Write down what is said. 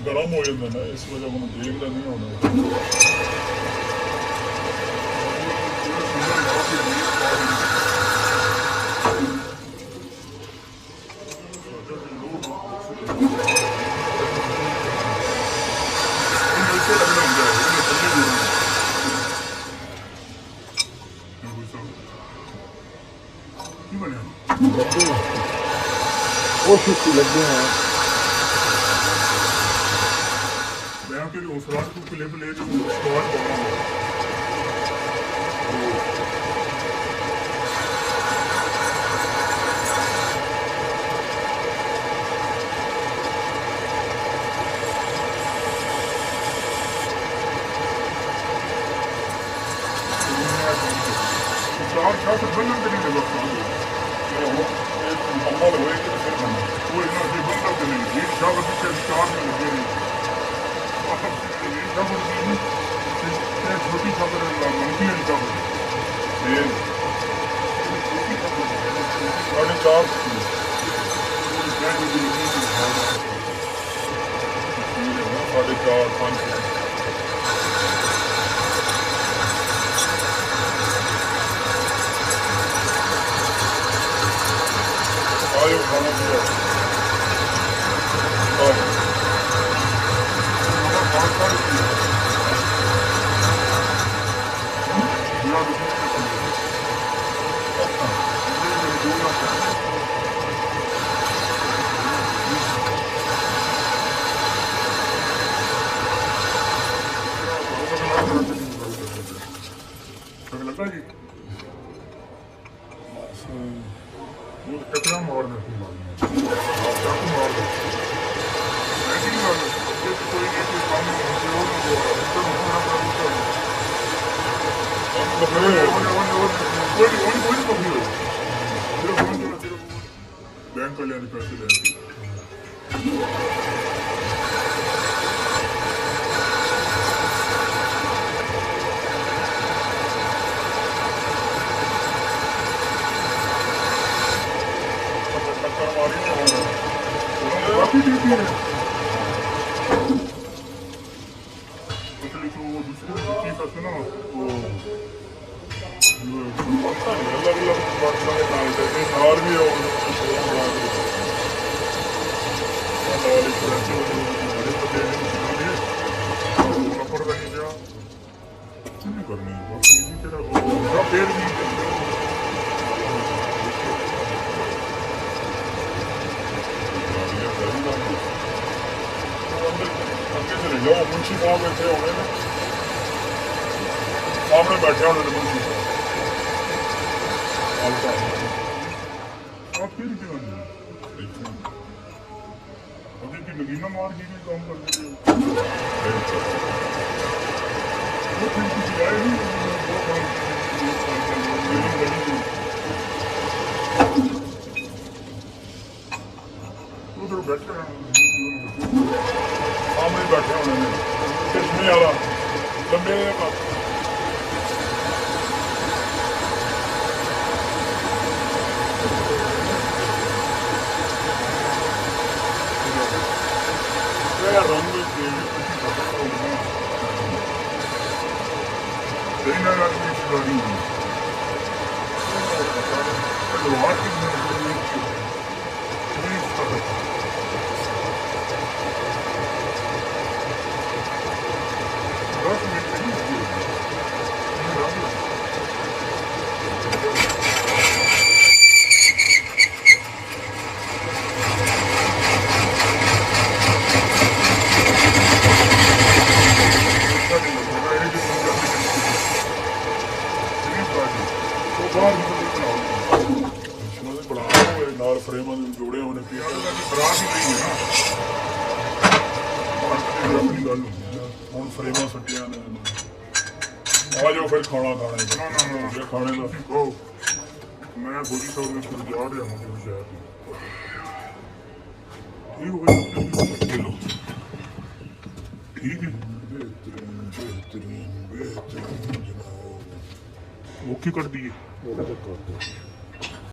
ਗਰਮ ਹੋ ਜਾਂਦਾ ਨਾ, ਇਸ ਵਜ੍ਹਾ ਮੈਨੂੰ ਦੇਖਦਾ ਨਹੀਂ ਆਉਂਦਾ। ਉਹ ਛੁੱਟੀ ਲੱਗੇ ਹਾਂ ਮੈਂ ਕਿ ਉਸ ਰਾਤ ਨੂੰ ਕਲਿੱਪ ਲੈ ਕੇ ਸਟਾਰਟ ਕਰਾਂਗਾ। ਚਾਰ ਛੱਤ ਬੰਨਣ ਤੇ ਨਹੀਂ ਲੱਗਾ ਮੁਕੰਮਲ ਹੋਏਗੀ ਤਾਂ ਫਿਰ ਬਣਨਾ ਉਹ ਇਹਨਾਂ ਦੇ ਬੰਦਾ ਤੇ ਨਹੀਂ ਇਹ ਸ਼ਾਬਤ ਪਿੱਛੇ ਸਟਾਰ में लगे नहीं छोटी खबर मंकी वाली खबर साढ़े चार साढ़े चार पाँच आयो खाना दिया लगा जी कितना मार देती मार दो कोई बैंक कल्याण पैसे देंगे काफी ड्यूटी है ना वो अलग अलग बार भी करनी पेड़ भी जाओ मुंशी साहब इतने होने ना सामने बैठे होने मुंशी साहब फिर क्यों अभी की नगीना मार की भी काम करते उधर बैठे सामने बैठे होने ने चश्मे वाला लंबे पास रंग बाहर ਨਾਲ ਫਰੇਮਾਂ ਦੇ ਜੋੜੇ ਹੋਣੇ ਪਏ ਉਹਦਾ ਵੀ ਬਰਾਤ ਹੀ ਨਹੀਂ ਹੈ ਨਾ ਆਪਣੀ ਗੱਲ ਹੁੰਦੀ ਆ ਹੁਣ ਫਰੇਮਾਂ ਸੱਟੀਆਂ ਨੇ ਆ ਜਾਓ ਫਿਰ ਖਾਣਾ ਖਾਣੇ ਨਾ ਜੇ ਖਾਣੇ ਦਾ ਕਹੋ ਮੈਂ ਬੁਰੀ ਸੌ ਵਿੱਚ ਜਾ ਰਿਹਾ ਹਾਂ ਕਿ ਸ਼ਹਿਰ ਠੀਕ ਹੋ ਗਿਆ ਲੋ ਠੀਕ ਹੈ बेहतरीन बेहतरीन जनाब वो क्यों कर दिए